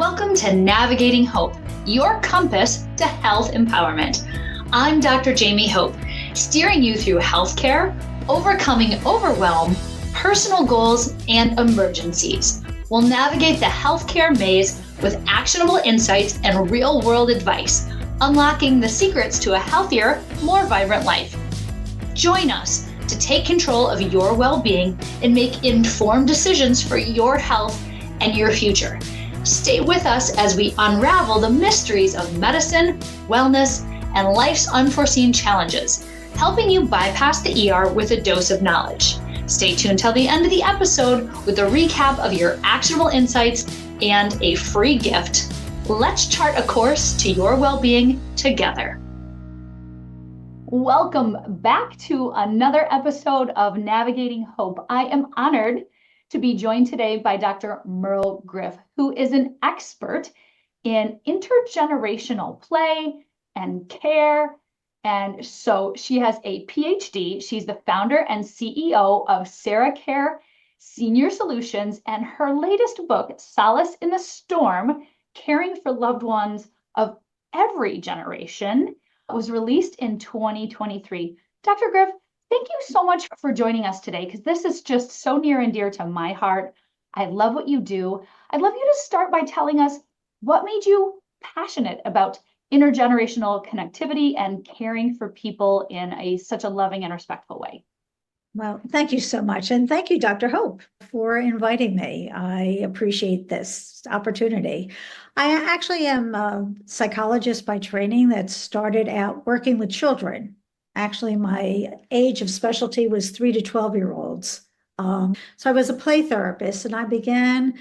Welcome to Navigating Hope, your compass to health empowerment. I'm Dr. Jaime Hope, steering you through healthcare, overcoming overwhelm, personal goals, and emergencies. We'll navigate the healthcare maze with actionable insights and real-world advice, unlocking the secrets to a healthier, more vibrant life. Join us to take control of your well-being and make informed decisions for your health and your future. Stay with us as we unravel the mysteries of medicine, wellness, and life's unforeseen challenges, helping you bypass the ER with a dose of knowledge. Stay tuned till the end of the episode with a recap of your actionable insights and a free gift. Let's chart a course to your well-being together. Welcome back to another episode of Navigating Hope. I am honored to be joined today by Dr. Merle Griff, who is an expert in intergenerational play and care. And so she has a PhD. She's the founder and CEO of SarahCare Senior Solutions, and her latest book, Solace in the Storm, Caring for Loved Ones of Every Generation, was released in 2023. Dr. Griff, thank you so much for joining us today, because this is just so near and dear to my heart. I love what you do. I'd love you to start by telling us what made you passionate about intergenerational connectivity and caring for people in such a loving and respectful way. Well, thank you so much. And thank you, Dr. Hope, for inviting me. I appreciate this opportunity. I actually am a psychologist by training that started out working with children. Actually, my age of specialty was 3 to 12-year-olds. So I was a play therapist, and I began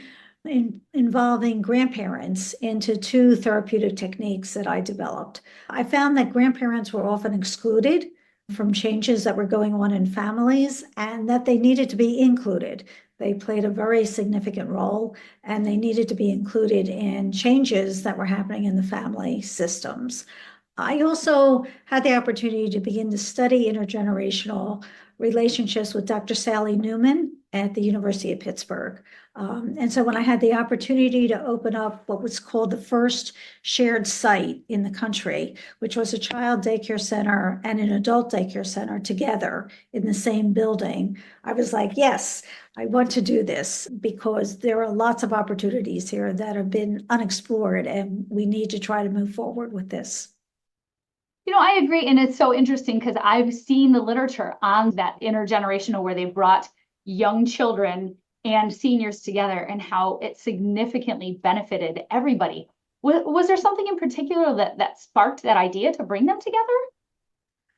involving grandparents into 2 therapeutic techniques that I developed. I found that grandparents were often excluded from changes that were going on in families, and that they needed to be included. They played a very significant role, and they needed to be included in changes that were happening in the family systems. I also had the opportunity to begin to study intergenerational relationships with Dr. Sally Newman at the University of Pittsburgh. And so when I had the opportunity to open up what was called the first shared site in the country, which was a child daycare center and an adult daycare center together in the same building, I was like, yes, I want to do this, because there are lots of opportunities here that have been unexplored, and we need to try to move forward with this. You know, I agree. And it's so interesting because I've seen the literature on that intergenerational, where they brought young children and seniors together, and how it significantly benefited everybody. Was there something in particular that sparked that idea to bring them together?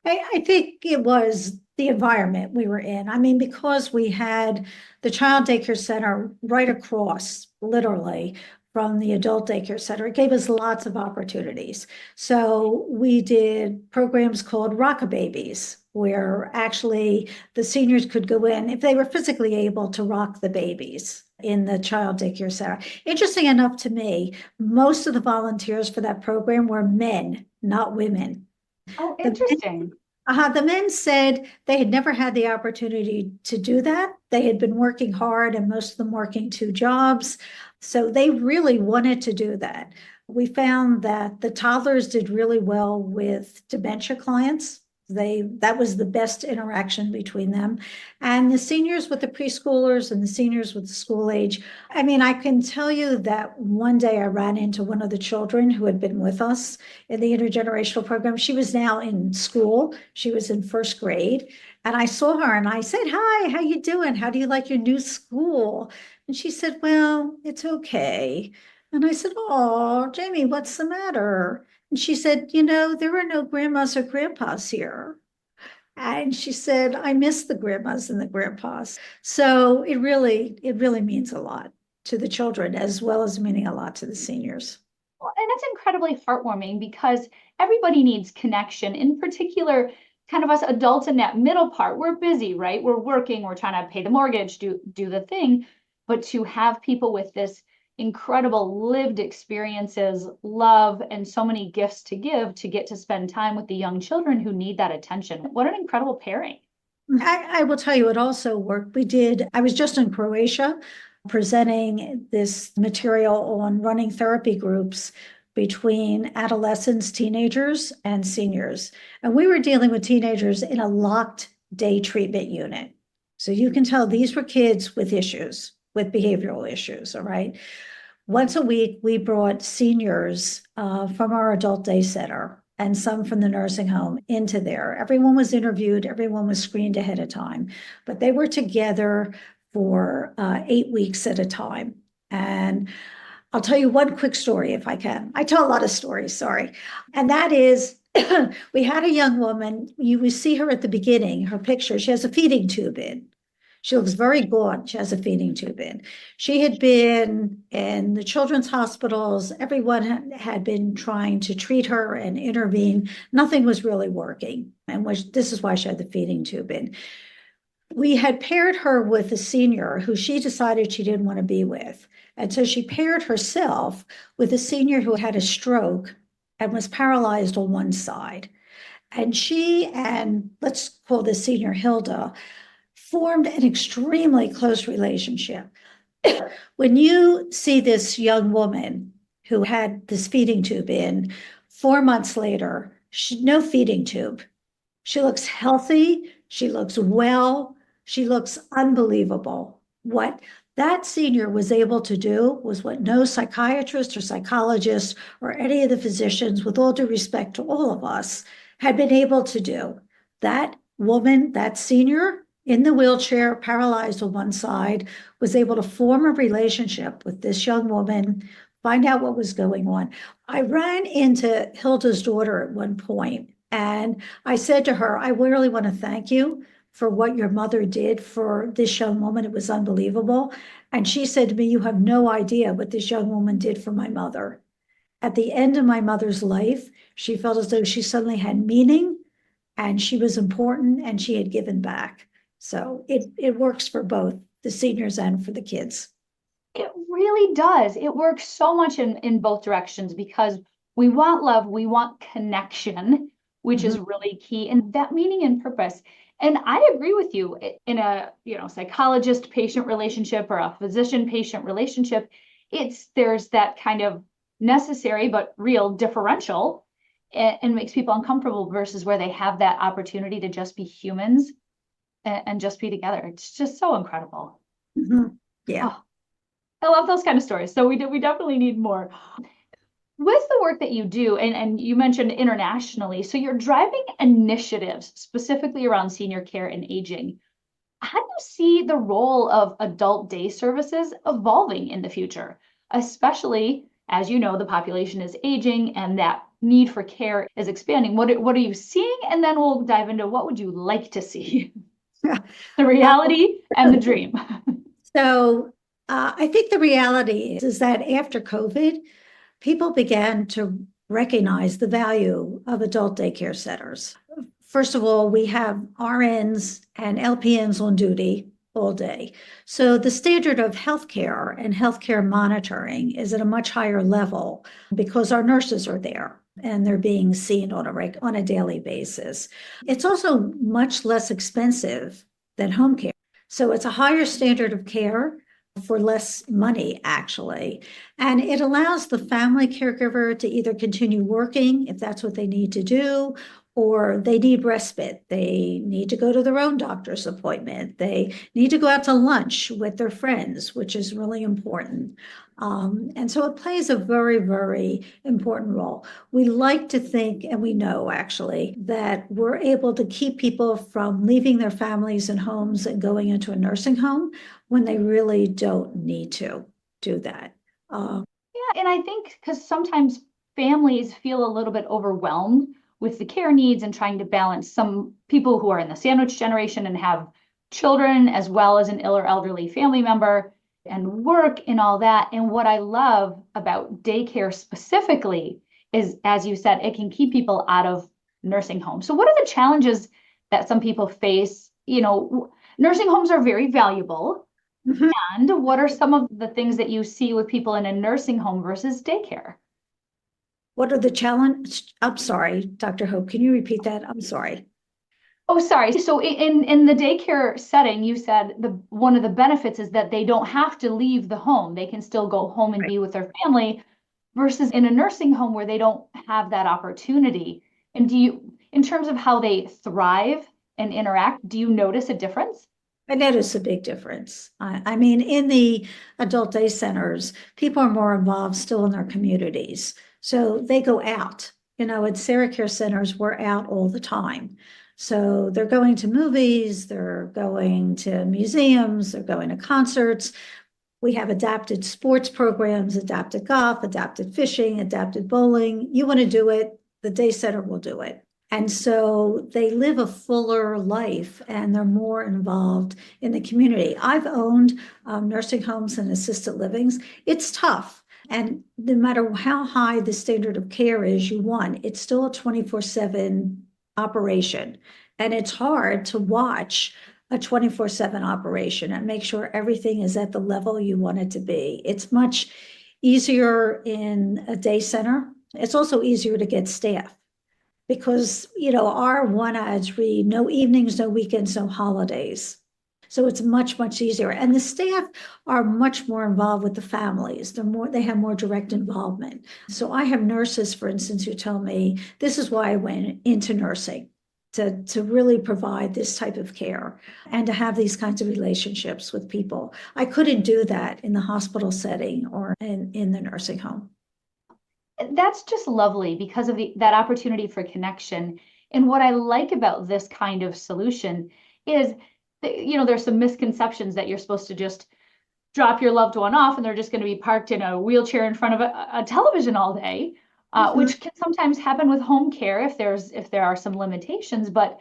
I think it was the environment we were in. I mean, because we had the child daycare center right across, literally, from the adult daycare center, it gave us lots of opportunities. So we did programs called Rock-A-Babies, where actually the seniors could go in if they were physically able to rock the babies in the child daycare center. Interesting enough to me, most of the volunteers for that program were men, not women. Oh, interesting. The men said they had never had the opportunity to do that. They had been working hard, and most of them working 2 jobs. So they really wanted to do that. We found that the toddlers did really well with dementia clients. That was the best interaction between them. And the seniors with the preschoolers and the seniors with the school age. I mean, I can tell you that one day I ran into one of the children who had been with us in the intergenerational program. She was now in school. She was in 1st grade. And I saw her and I said, "Hi, how you doing? How do you like your new school?" And she said, "Well, it's okay." And I said, "Oh, Jamie, what's the matter?" And she said, "There are no grandmas or grandpas here." And she said, "I miss the grandmas and the grandpas." So it really means a lot to the children, as well as meaning a lot to the seniors. Well, and that's incredibly heartwarming, because everybody needs connection. In particular, kind of us adults in that middle part, we're busy, right? We're working, we're trying to pay the mortgage, do the thing. But to have people with this incredible lived experiences, love, and so many gifts to give, to get to spend time with the young children who need that attention. What an incredible pairing. I will tell you, it also worked. I was just in Croatia presenting this material on running therapy groups between adolescents, teenagers, and seniors. And we were dealing with teenagers in a locked day treatment unit. So you can tell these were kids with issues, with behavioral issues, all right? Once a week, we brought seniors from our adult day center and some from the nursing home into there. Everyone was interviewed, everyone was screened ahead of time, but they were together for 8 weeks at a time. And I'll tell you one quick story if I can. I tell a lot of stories, sorry. And that is, we had a young woman, you would see her at the beginning, her picture, she has a feeding tube in. She looks very gaunt. She has a feeding tube in. She had been in the children's hospitals. Everyone had been trying to treat her and intervene. Nothing was really working. And this is why she had the feeding tube in. We had paired her with a senior who she decided she didn't want to be with. And so she paired herself with a senior who had a stroke and was paralyzed on one side. And she and let's call this senior Hilda, formed an extremely close relationship. When you see this young woman who had this feeding tube in, 4 months later, no feeding tube. She looks healthy, she looks well, she looks unbelievable. What that senior was able to do was what no psychiatrist or psychologist or any of the physicians, with all due respect to all of us, had been able to do. That woman, that senior, in the wheelchair, paralyzed on one side, was able to form a relationship with this young woman, find out what was going on. I ran into Hilda's daughter at one point, and I said to her, I really want to thank you for what your mother did for this young woman. It was unbelievable. And she said to me, you have no idea what this young woman did for my mother. At the end of my mother's life, she felt as though she suddenly had meaning and she was important and she had given back. So it works for both the seniors and for the kids. It really does. It works so much in both directions because we want love, we want connection, which is really key, and that meaning and purpose. And I agree with you in a psychologist-patient relationship or a physician-patient relationship, there's that kind of necessary but real differential and makes people uncomfortable versus where they have that opportunity to just be humans and just be together. It's just so incredible. Yeah. Oh, I love those kind of stories. So we definitely need more. With the work that you do, and you mentioned internationally, so you're driving initiatives specifically around senior care and aging. How do you see the role of adult day services evolving in the future, especially as you know the population is aging and that need for care is expanding? What are you seeing? And then we'll dive into what would you like to see? The reality and the dream. So I think the reality is that after COVID, people began to recognize the value of adult daycare centers. First of all, we have RNs and LPNs on duty all day. So the standard of healthcare and healthcare monitoring is at a much higher level because our nurses are there and they're being seen on a daily basis. It's also much less expensive than home care. So it's a higher standard of care for less money, actually. And it allows the family caregiver to either continue working if that's what they need to do, or they need respite. They need to go to their own doctor's appointment. They need to go out to lunch with their friends, which is really important. And so it plays a very, very important role. We like to think, and we know actually, that we're able to keep people from leaving their families and homes and going into a nursing home when they really don't need to do that. Yeah, and I think because sometimes families feel a little bit overwhelmed with the care needs and trying to balance some people who are in the sandwich generation and have children as well as an ill or elderly family member and work and all that. And what I love about daycare specifically is, as you said, it can keep people out of nursing homes. So what are the challenges that some people face? Nursing homes are very valuable. And what are some of the things that you see with people in a nursing home versus daycare? What are the challenges? I'm sorry, Dr. Hope, can you repeat that? I'm sorry. Oh, sorry. So in the daycare setting, you said the one of the benefits is that they don't have to leave the home. They can still go home and Right. be with their family versus in a nursing home where they don't have that opportunity. And do you, in terms of how they thrive and interact, do you notice a difference? I notice a big difference. I mean, in the adult day centers, people are more involved still in their communities. So they go out. At SarahCare centers, we're out all the time. So they're going to movies, they're going to museums, they're going to concerts. We have adapted sports programs, adapted golf, adapted fishing, adapted bowling. You want to do it, the day center will do it. And so they live a fuller life and they're more involved in the community. I've owned nursing homes and assisted livings. It's tough. And no matter how high the standard of care is you want, it's still a 24/7 operation. And it's hard to watch a 24/7 operation and make sure everything is at the level you want it to be. It's much easier in a day center. It's also easier to get staff because, our one ads read no evenings, no weekends, no holidays. So it's much, much easier. And the staff are much more involved with the families. They have more direct involvement. So I have nurses, for instance, who tell me this is why I went into nursing. To really provide this type of care and to have these kinds of relationships with people. I couldn't do that in the hospital setting or in the nursing home. That's just lovely because of that opportunity for connection. And what I like about this kind of solution is that, there's some misconceptions that you're supposed to just drop your loved one off and they're just going to be parked in a wheelchair in front of a television all day, Mhm. which can sometimes happen with home care if there are some limitations, but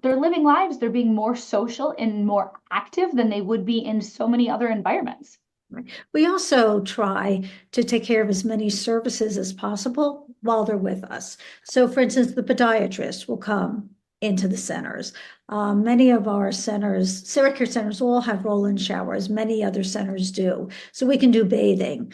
they're living lives, they're being more social and more active than they would be in so many other environments. Right. We also try to take care of as many services as possible while they're with us. So for instance, the podiatrist will come into the centers. Many of our centers, SarahCare centers all have roll-in showers. Many other centers do. So we can do bathing,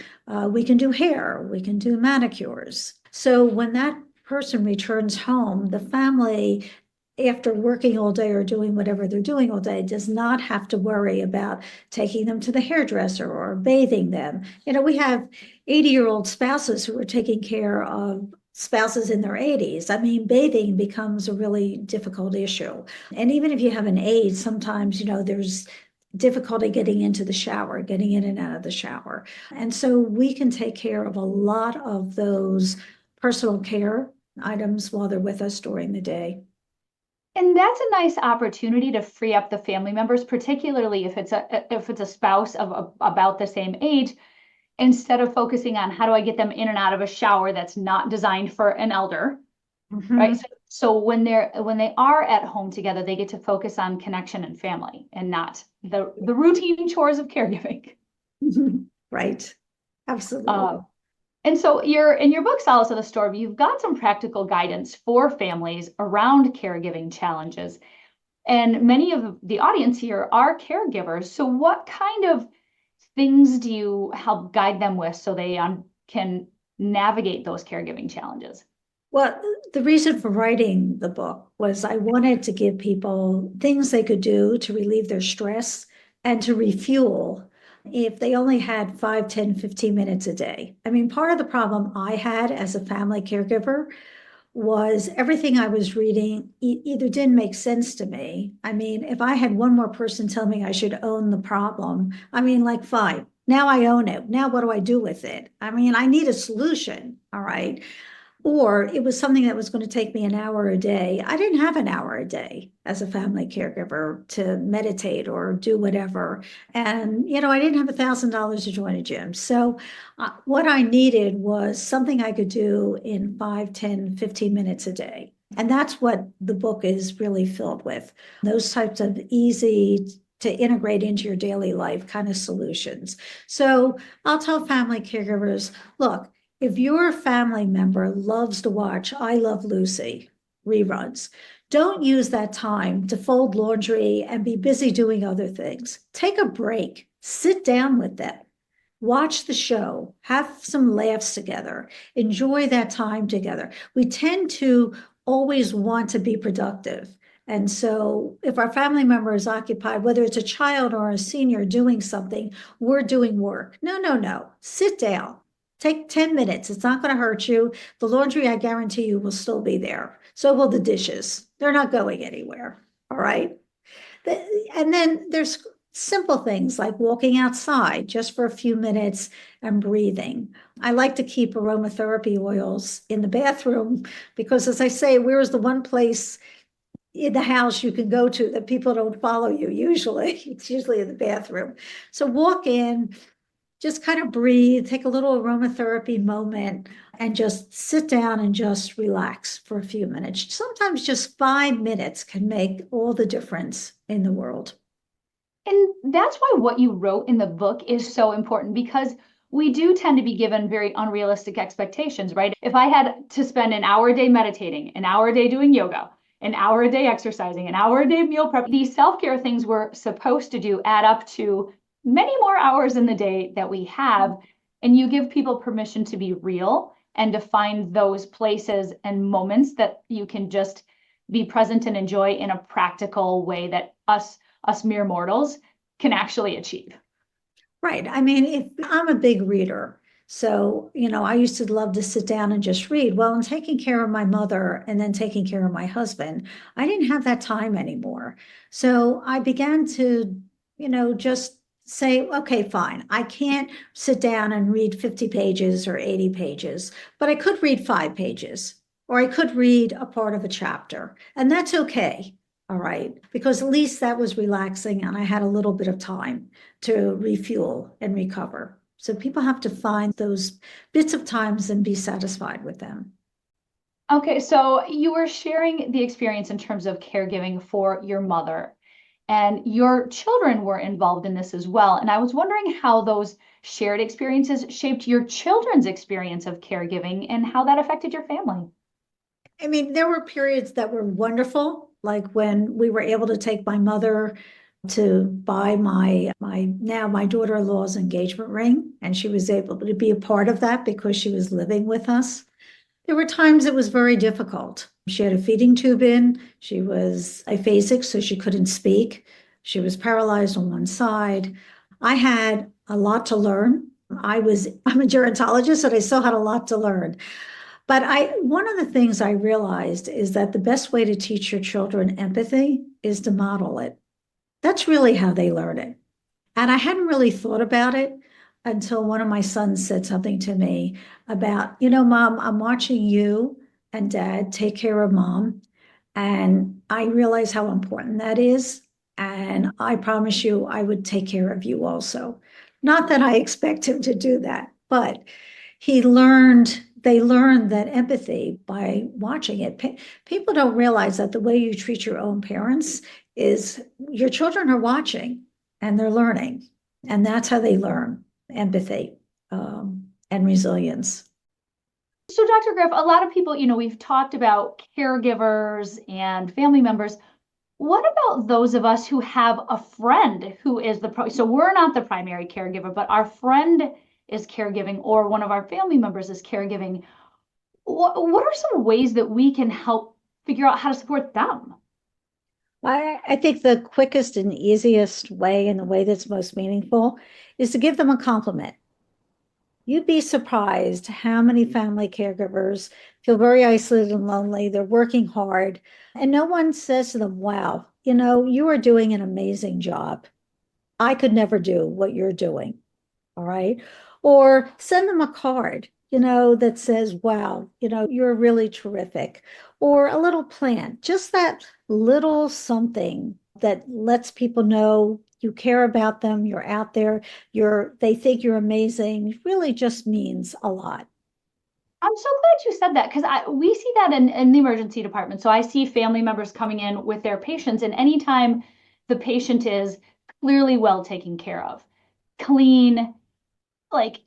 we can do hair, we can do manicures. So when that person returns home, the family after working all day or doing whatever they're doing all day does not have to worry about taking them to the hairdresser or bathing them. We have 80-year-old spouses who are taking care of spouses in their 80s. I mean, bathing becomes a really difficult issue. And even if you have an aide, sometimes, there's difficulty getting into the shower, getting in and out of the shower. And so we can take care of a lot of those personal care items while they're with us during the day. And that's a nice opportunity to free up the family members, particularly if it's a spouse of about the same age, instead of focusing on how do I get them in and out of a shower that's not designed for an elder, right? Mhm. So when they are at home together, they get to focus on connection and family and not the routine chores of caregiving. Right. Absolutely. Uh, and so you're in your book, Solace of the Storm, you've got some practical guidance for families around caregiving challenges. And many of the audience here are caregivers. So what kind of things do you help guide them with so they can navigate those caregiving challenges? Well, the reason for writing the book was I wanted to give people things they could do to relieve their stress and to refuel if they only had 5, 10, 15 minutes a day. I mean, part of the problem I had as a family caregiver was everything I was reading either didn't make sense to me. I mean, if I had one more person tell me I should own the problem, I mean, like, fine, now I own it. Now what do I do with it? I mean, I need a solution, all right? Or it was something that was going to take me an hour a day. I didn't have an hour a day as a family caregiver to meditate or do whatever. And, I didn't have $1,000 to join a gym. So what I needed was something I could do in 5, 10, 15 minutes a day. And that's what the book is really filled with. Those types of easy to integrate into your daily life kind of solutions. So I'll tell family caregivers, look, if your family member loves to watch I Love Lucy reruns, don't use that time to fold laundry and be busy doing other things. Take a break, sit down with them, watch the show, have some laughs together, enjoy that time together. We tend to always want to be productive. And so if our family member is occupied, whether it's a child or a senior doing something, we're doing work. No, no, no. Sit down. Take 10 minutes. It's not going to hurt you. The laundry, I guarantee you, will still be there. So will the dishes. They're not going anywhere. All right. And then there's simple things like walking outside just for a few minutes and breathing. I like to keep aromatherapy oils in the bathroom because, as I say, where is the one place in the house you can go to that people don't follow you usually? It's usually in the bathroom. So walk in, just kind of breathe, take a little aromatherapy moment, and just sit down and just relax for a few minutes. Sometimes just 5 minutes can make all the difference in the world. And that's why what you wrote in the book is so important, because we do tend to be given very unrealistic expectations, right? If I had to spend an hour a day meditating, an hour a day doing yoga, an hour a day exercising, an hour a day meal prep, these self-care things we're supposed to do add up to many more hours in the day that we have. And you give people permission to be real and to find those places and moments that you can just be present and enjoy in a practical way that us mere mortals can actually achieve. Right. I mean, if I'm a big reader, so, I used to love to sit down and just read. Well, in taking care of my mother and then taking care of my husband, I didn't have that time anymore. So I began to, just say, okay, fine. I can't sit down and read 50 pages or 80 pages, but I could read 5 pages or I could read a part of a chapter, and that's okay. All right. Because at least that was relaxing and I had a little bit of time to refuel and recover. So people have to find those bits of times and be satisfied with them. Okay, so you were sharing the experience in terms of caregiving for your mother, and your children were involved in this as well. And I was wondering how those shared experiences shaped your children's experience of caregiving and how that affected your family. I mean, there were periods that were wonderful, like when we were able to take my mother to buy my daughter-in-law's engagement ring, and she was able to be a part of that because she was living with us. There were times it was very difficult. She had a feeding tube in, she was aphasic, so she couldn't speak. She was paralyzed on one side. I had a lot to learn. I'm a gerontologist and I still had a lot to learn. But one of the things I realized is that the best way to teach your children empathy is to model it. That's really how they learn it. And I hadn't really thought about it until one of my sons said something to me about, Mom, I'm watching you and Dad take care of Mom. And I realize how important that is. And I promise you, I would take care of you also. Not that I expect him to do that, but they learned that empathy by watching it. People don't realize that the way you treat your own parents is your children are watching and they're learning. And that's how they learn empathy and resilience. So, Dr. Griff, a lot of people, we've talked about caregivers and family members. What about those of us who have a friend who is so we're not the primary caregiver, but our friend is caregiving or one of our family members is caregiving? What are some ways that we can help figure out how to support them? I think the quickest and easiest way and the way that's most meaningful is to give them a compliment. You'd be surprised how many family caregivers feel very isolated and lonely. They're working hard, and no one says to them, wow, you are doing an amazing job. I could never do what you're doing. All right. Or send them a card, that says, wow, you're really terrific. Or a little plant, just that little something that lets people know you care about them, you're out there, they think you're amazing, really just means a lot. I'm so glad you said that, because we see that in the emergency department. So I see family members coming in with their patients, and anytime the patient is clearly well taken care of, clean, like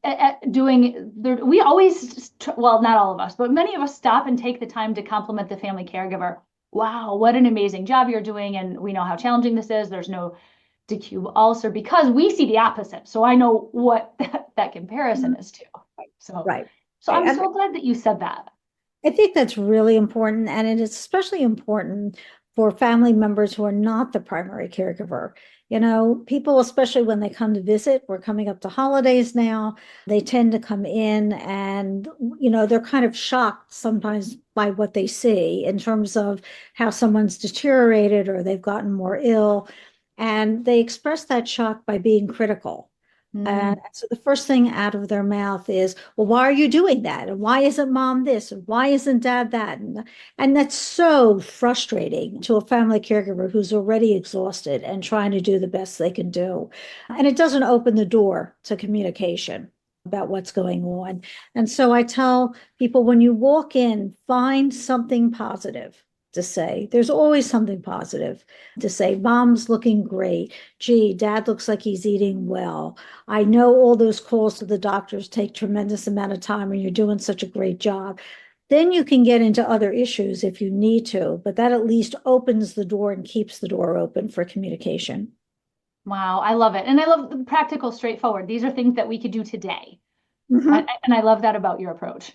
doing we always, well, not all of us, but many of us stop and take the time to compliment the family caregiver. Wow, what an amazing job you're doing. And we know how challenging this is. There's no decube ulcer, because we see the opposite. So I know what that comparison is too. So, Right. so Right. I'm so glad that you said that. I think that's really important. And it is especially important for family members who are not the primary caregiver. People, especially when they come to visit, we're coming up to holidays now, they tend to come in and, they're kind of shocked sometimes by what they see in terms of how someone's deteriorated or they've gotten more ill. And they express that shock by being critical. And so the first thing out of their mouth is, well, why are you doing that? And why isn't mom this? And why isn't dad that? And that's so frustrating to a family caregiver who's already exhausted and trying to do the best they can do. And it doesn't open the door to communication about what's going on. And so I tell people when you walk in, find something positive to say. There's always something positive to say. Mom's looking great. Gee, dad looks like he's eating well. I know all those calls to the doctors take tremendous amount of time and you're doing such a great job. Then you can get into other issues if you need to, but that at least opens the door and keeps the door open for communication. Wow, I love it. And I love the practical, straightforward. These are things that we could do today. Mhm. And I love that about your approach.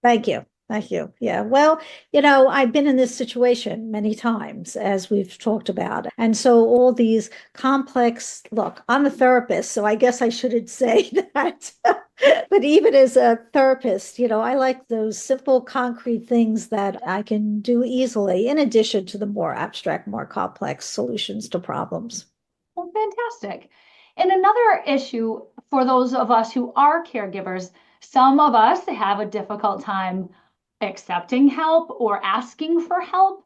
Thank you. Thank you. Yeah. Well, I've been in this situation many times, as we've talked about. And so all these complex, look, I'm a therapist, so I guess I shouldn't say that. But even as a therapist, I like those simple, concrete things that I can do easily, in addition to the more abstract, more complex solutions to problems. Well, fantastic. And another issue for those of us who are caregivers, some of us have a difficult time accepting help or asking for help.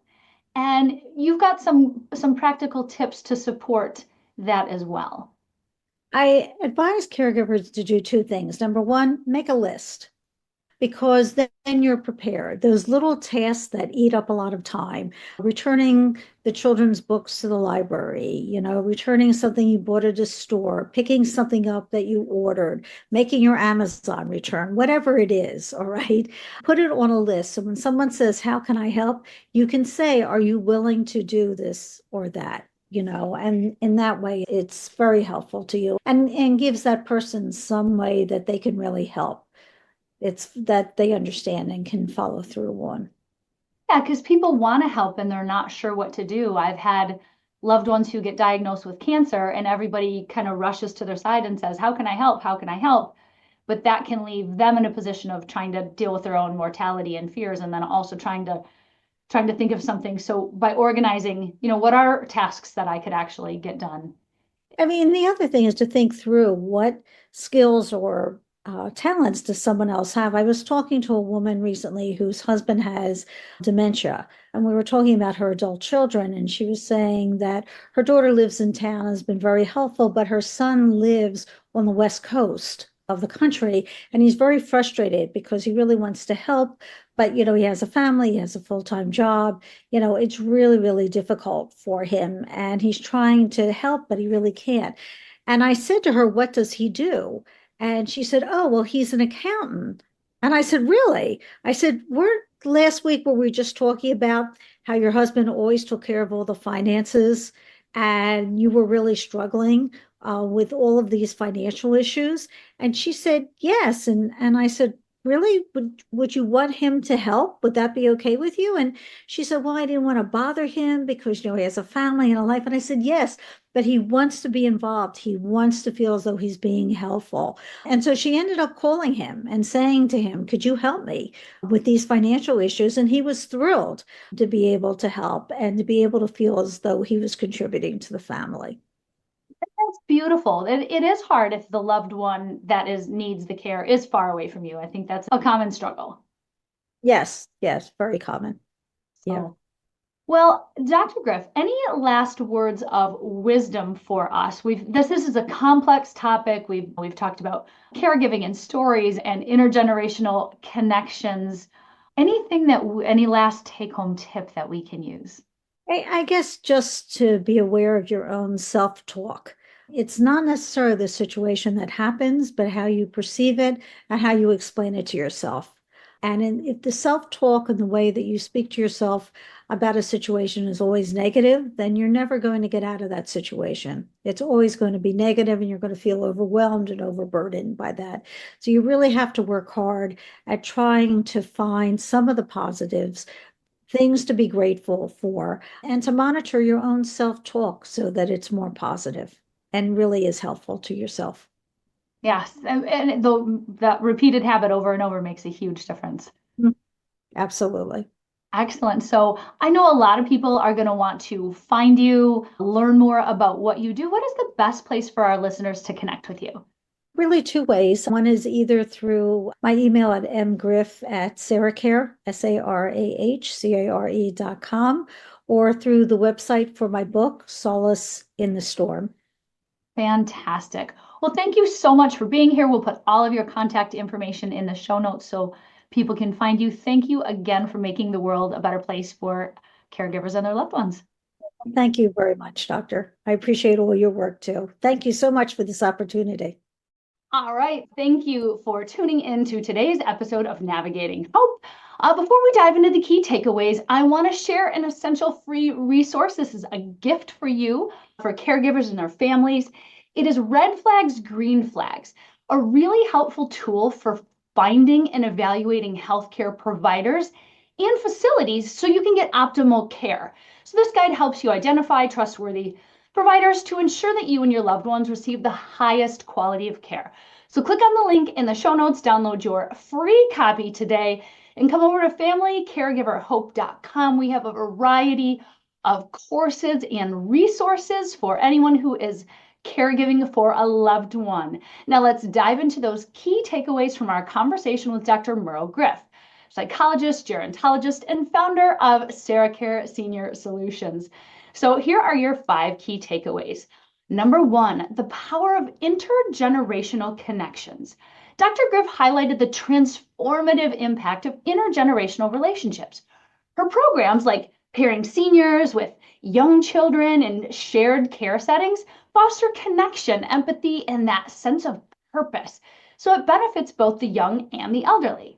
And you've got some practical tips to support that as well. I advise caregivers to do two things. Number one, make a list, because then you're prepared. Those little tasks that eat up a lot of time, returning the children's books to the library, returning something you bought at a store, picking something up that you ordered, making your Amazon return, whatever it is, all right? Put it on a list. So when someone says, how can I help? You can say, are you willing to do this or that? And in that way, it's very helpful to you and gives that person some way that they can really help. It's that they understand and can follow through on. Yeah, because people want to help and they're not sure what to do. I've had loved ones who get diagnosed with cancer and everybody kind of rushes to their side and says, how can I help? How can I help? But that can leave them in a position of trying to deal with their own mortality and fears, and then also trying to think of something. So by organizing, what are tasks that I could actually get done? I mean, the other thing is to think through what skills or talents does someone else have. I was talking to a woman recently whose husband has dementia, and we were talking about her adult children, and she was saying that her daughter lives in town, has been very helpful, but her son lives on the West Coast of the country, and he's very frustrated because he really wants to help, but he has a family, he has a full-time job. It's really, really difficult for him, and he's trying to help, but he really can't. And I said to her, what does he do? And she said, oh, well, he's an accountant. And I said, really? I said, last week were we just talking about how your husband always took care of all the finances and you were really struggling with all of these financial issues? And she said, yes. And I said, really? Would you want him to help? Would that be okay with you? And she said, well, I didn't want to bother him because, he has a family and a life. And I said, yes, but he wants to be involved. He wants to feel as though he's being helpful. And so she ended up calling him and saying to him, could you help me with these financial issues? And he was thrilled to be able to help and to be able to feel as though he was contributing to the family. That's beautiful. It is hard if the loved one that needs the care is far away from you. I think that's a common struggle. Yes, yes, very common. Yeah. So, well, Dr. Griff, any last words of wisdom for us? This is a complex topic. We've talked about caregiving and stories and intergenerational connections. Any last take-home tip that we can use? I guess just to be aware of your own self-talk. It's not necessarily the situation that happens, but how you perceive it and how you explain it to yourself. And if the self-talk and the way that you speak to yourself about a situation is always negative, then you're never going to get out of that situation. It's always going to be negative and you're going to feel overwhelmed and overburdened by that. So you really have to work hard at trying to find some of the positives things to be grateful for, and to monitor your own self-talk so that it's more positive and really is helpful to yourself. Yes, and that repeated habit over and over makes a huge difference. Absolutely. Excellent. So I know a lot of people are going to want to find you, learn more about what you do. What is the best place for our listeners to connect with you? Really two ways. One is either through my email at mgriff@SarahCare, SarahCare.com, or through the website for my book, Solace in the Storm. Fantastic. Well, thank you so much for being here. We'll put all of your contact information in the show notes so people can find you. Thank you again for making the world a better place for caregivers and their loved ones. Thank you very much, Doctor. I appreciate all your work too. Thank you so much for this opportunity. All right. Thank you for tuning in to today's episode of Navigating Hope. Before we dive into the key takeaways, I want to share an essential free resource. This is a gift for you, for caregivers and their families. It is Red Flags, Green Flags, a really helpful tool for finding and evaluating healthcare providers and facilities so you can get optimal care. So this guide helps you identify trustworthy providers to ensure that you and your loved ones receive the highest quality of care. So click on the link in the show notes, download your free copy today, and come over to familycaregiverhope.com. We have a variety of courses and resources for anyone who is caregiving for a loved one. Now let's dive into those key takeaways from our conversation with Dr. Merle Griff, psychologist, gerontologist, and founder of SarahCare Senior Solutions. So here are your 5 key takeaways. Number 1, the power of intergenerational connections. Dr. Griff highlighted the transformative impact of intergenerational relationships. Her programs, like pairing seniors with young children in shared care settings, foster connection, empathy, and that sense of purpose. So it benefits both the young and the elderly.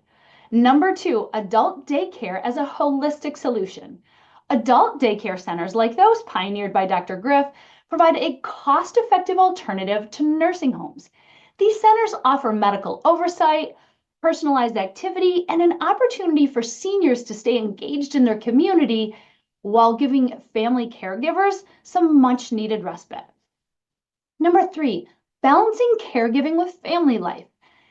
Number 2, adult daycare as a holistic solution. Adult daycare centers, like those pioneered by Dr. Griff, provide a cost-effective alternative to nursing homes. These centers offer medical oversight, personalized activity, and an opportunity for seniors to stay engaged in their community while giving family caregivers some much-needed respite. Number 3, balancing caregiving with family life.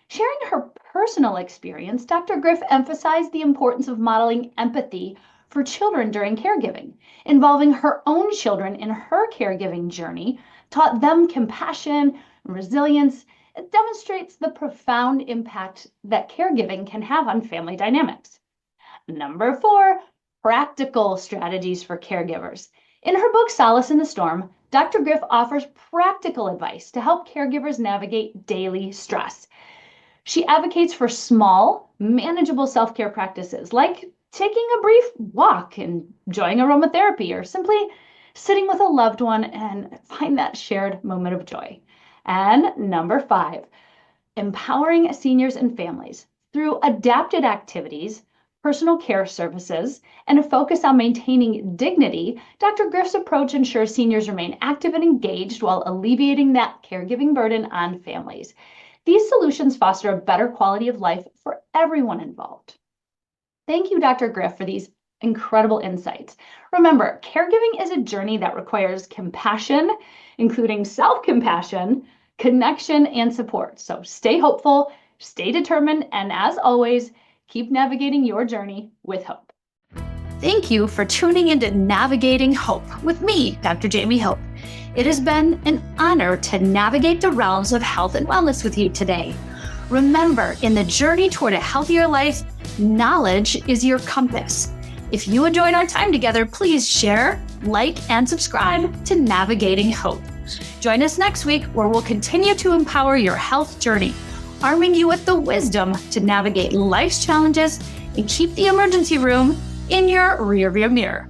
Sharing her personal experience, Dr. Griff emphasized the importance of modeling empathy for children during caregiving. Involving her own children in her caregiving journey taught them compassion and resilience. It demonstrates the profound impact that caregiving can have on family dynamics. Number 4, practical strategies for caregivers. In her book, Solace in the Storm, Dr. Griff offers practical advice to help caregivers navigate daily stress. She advocates for small, manageable self-care practices like taking a brief walk, enjoying aromatherapy, or simply sitting with a loved one and find that shared moment of joy. And number 5, empowering seniors and families through adapted activities, personal care services, and a focus on maintaining dignity. Dr. Griff's approach ensures seniors remain active and engaged while alleviating that caregiving burden on families. These solutions foster a better quality of life for everyone involved. Thank you, Dr. Griff, for these incredible insights. Remember, caregiving is a journey that requires compassion, including self-compassion, connection, and support. So stay hopeful, stay determined, and as always, keep navigating your journey with hope. Thank you for tuning into Navigating Hope with me, Dr. Jaime Hope. It has been an honor to navigate the realms of health and wellness with you today. Remember, in the journey toward a healthier life, knowledge is your compass. If you enjoyed our time together, please share, like, and subscribe to Navigating Hope. Join us next week where we'll continue to empower your health journey, arming you with the wisdom to navigate life's challenges and keep the emergency room in your rearview mirror.